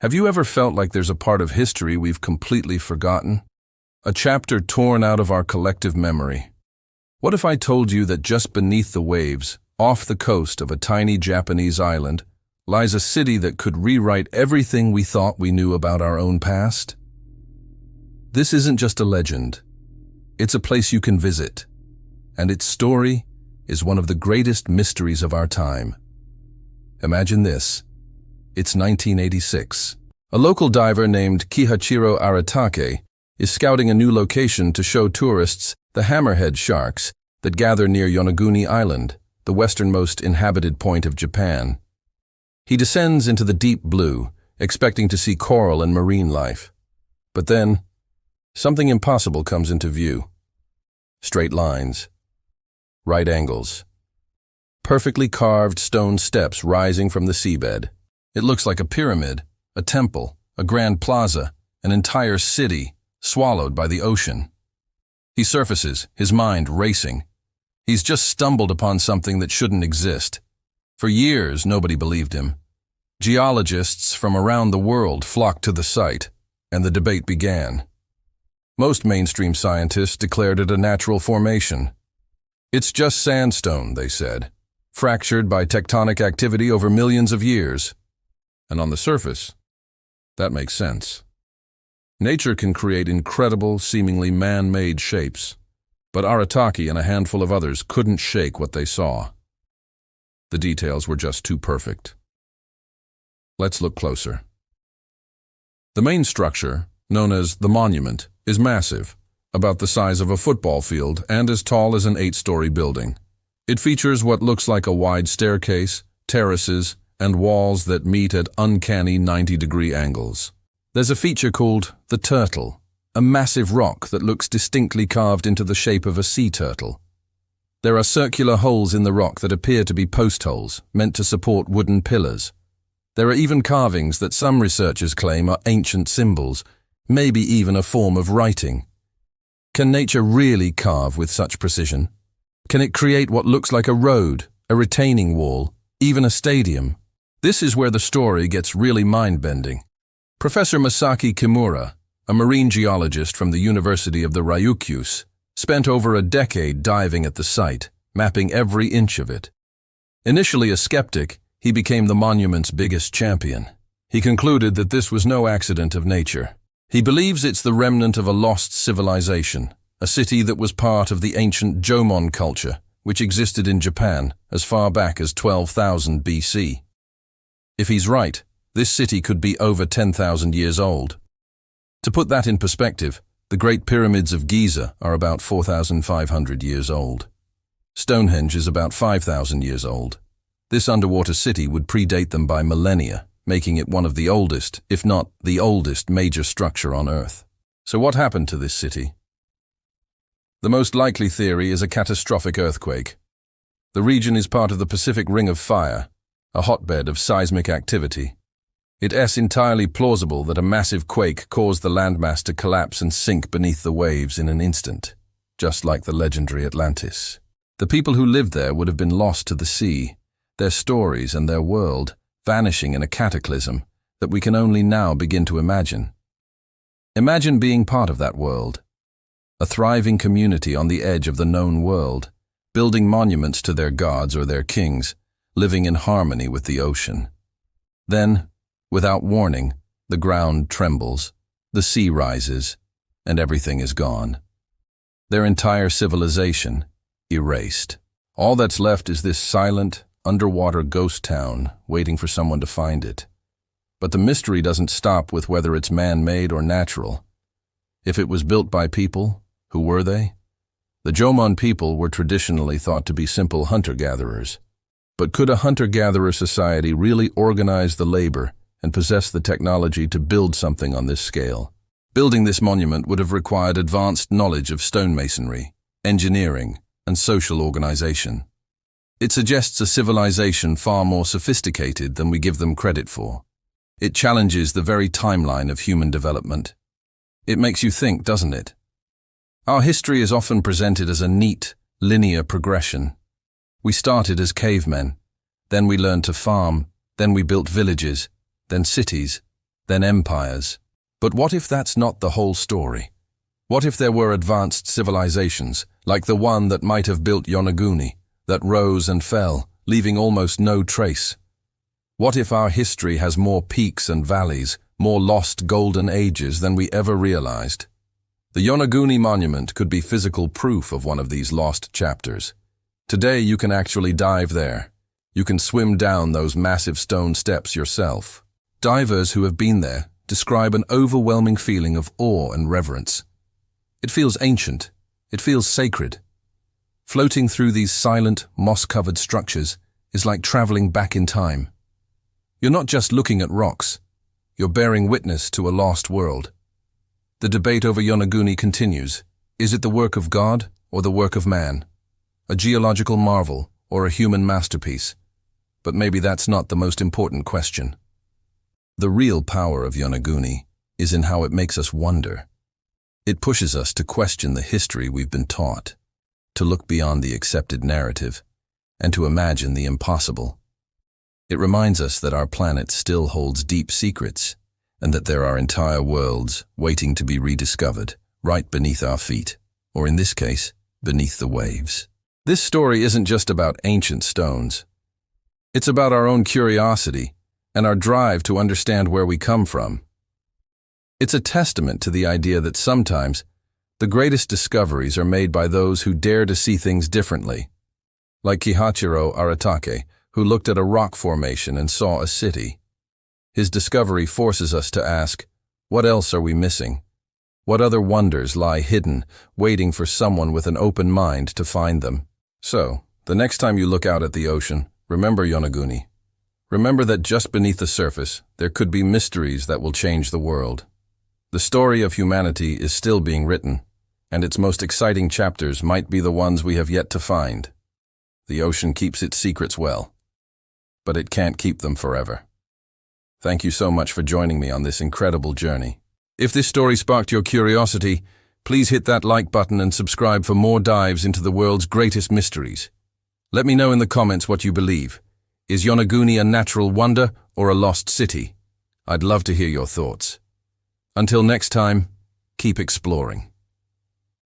Have you ever felt like there's a part of history we've completely forgotten? A chapter torn out of our collective memory. What if I told you that just beneath the waves, off the coast of a tiny Japanese island, lies a city that could rewrite everything we thought we knew about our own past? This isn't just a legend. It's a place you can visit, and its story is one of the greatest mysteries of our time. Imagine this. It's 1986. A local diver named Kihachiro Aratake is scouting a new location to show tourists the hammerhead sharks that gather near Yonaguni Island, the westernmost inhabited point of Japan. He descends into the deep blue, expecting to see coral and marine life. But then, something impossible comes into view. Straight lines, right angles, perfectly carved stone steps rising from the seabed. It looks like a pyramid, a temple, a grand plaza, an entire city swallowed by the ocean. He surfaces, his mind racing. He's just stumbled upon something that shouldn't exist. For years, nobody believed him. Geologists from around the world flocked to the site, and the debate began. Most mainstream scientists declared it a natural formation. It's just sandstone, they said, fractured by tectonic activity over millions of years. And on the surface, that makes sense. Nature can create incredible, seemingly man-made shapes, but Aratake and a handful of others couldn't shake what they saw. The details were just too perfect. Let's look closer. The main structure, known as the monument, is massive, about the size of a football field and as tall as an 8-story building. It features what looks like a wide staircase, terraces, and walls that meet at uncanny 90-degree angles. There's a feature called the turtle, a massive rock that looks distinctly carved into the shape of a sea turtle. There are circular holes in the rock that appear to be post holes, meant to support wooden pillars. There are even carvings that some researchers claim are ancient symbols, maybe even a form of writing. Can nature really carve with such precision? Can it create what looks like a road, a retaining wall, even a stadium? This is where the story gets really mind-bending. Professor Masaki Kimura, a marine geologist from the University of the Ryukyus, spent over a decade diving at the site, mapping every inch of it. Initially a skeptic, he became the monument's biggest champion. He concluded that this was no accident of nature. He believes it's the remnant of a lost civilization, a city that was part of the ancient Jomon culture, which existed in Japan as far back as 12,000 BC. If he's right, this city could be over 10,000 years old. To put that in perspective, the Great Pyramids of Giza are about 4,500 years old. Stonehenge is about 5,000 years old. This underwater city would predate them by millennia, making it one of the oldest, if not the oldest, major structure on Earth. So what happened to this city? The most likely theory is a catastrophic earthquake. The region is part of the Pacific Ring of Fire, a hotbed of seismic activity. It's entirely plausible that a massive quake caused the landmass to collapse and sink beneath the waves in an instant, just like the legendary Atlantis. The people who lived there would have been lost to the sea, their stories and their world vanishing in a cataclysm that we can only now begin to imagine. Imagine being part of that world, a thriving community on the edge of the known world, building monuments to their gods or their kings, living in harmony with the ocean. Then, without warning, the ground trembles, the sea rises, and everything is gone. Their entire civilization erased. All that's left is this silent, underwater ghost town waiting for someone to find it. But the mystery doesn't stop with whether it's man-made or natural. If it was built by people, who were they? The Jomon people were traditionally thought to be simple hunter-gatherers. But could a hunter-gatherer society really organize the labor and possess the technology to build something on this scale? Building this monument would have required advanced knowledge of stonemasonry, engineering, and social organization. It suggests a civilization far more sophisticated than we give them credit for. It challenges the very timeline of human development. It makes you think, doesn't it? Our history is often presented as a neat, linear progression. We started as cavemen, then we learned to farm, then we built villages, then cities, then empires. But what if that's not the whole story? What if there were advanced civilizations, like the one that might have built Yonaguni, that rose and fell, leaving almost no trace? What if our history has more peaks and valleys, more lost golden ages than we ever realized? The Yonaguni monument could be physical proof of one of these lost chapters. Today you can actually dive there. You can swim down those massive stone steps yourself. Divers who have been there describe an overwhelming feeling of awe and reverence. It feels ancient. It feels sacred. Floating through these silent, moss-covered structures is like traveling back in time. You're not just looking at rocks. You're bearing witness to a lost world. The debate over Yonaguni continues. Is it the work of God or the work of man? A geological marvel or a human masterpiece? But maybe that's not the most important question. The real power of Yonaguni is in how it makes us wonder. It pushes us to question the history we've been taught, to look beyond the accepted narrative, and to imagine the impossible. It reminds us that our planet still holds deep secrets, and that there are entire worlds waiting to be rediscovered, right beneath our feet, or in this case, beneath the waves. This story isn't just about ancient stones. It's about our own curiosity and our drive to understand where we come from. It's a testament to the idea that sometimes the greatest discoveries are made by those who dare to see things differently. Like Kihachiro Aratake, who looked at a rock formation and saw a city. His discovery forces us to ask, what else are we missing? What other wonders lie hidden, waiting for someone with an open mind to find them? So, the next time you look out at the ocean, remember Yonaguni. Remember that just beneath the surface, there could be mysteries that will change the world. The story of humanity is still being written, and its most exciting chapters might be the ones we have yet to find. The ocean keeps its secrets well, but it can't keep them forever. Thank you so much for joining me on this incredible journey. If this story sparked your curiosity, please hit that like button and subscribe for more dives into the world's greatest mysteries. Let me know in the comments what you believe. Is Yonaguni a natural wonder or a lost city? I'd love to hear your thoughts. Until next time, keep exploring.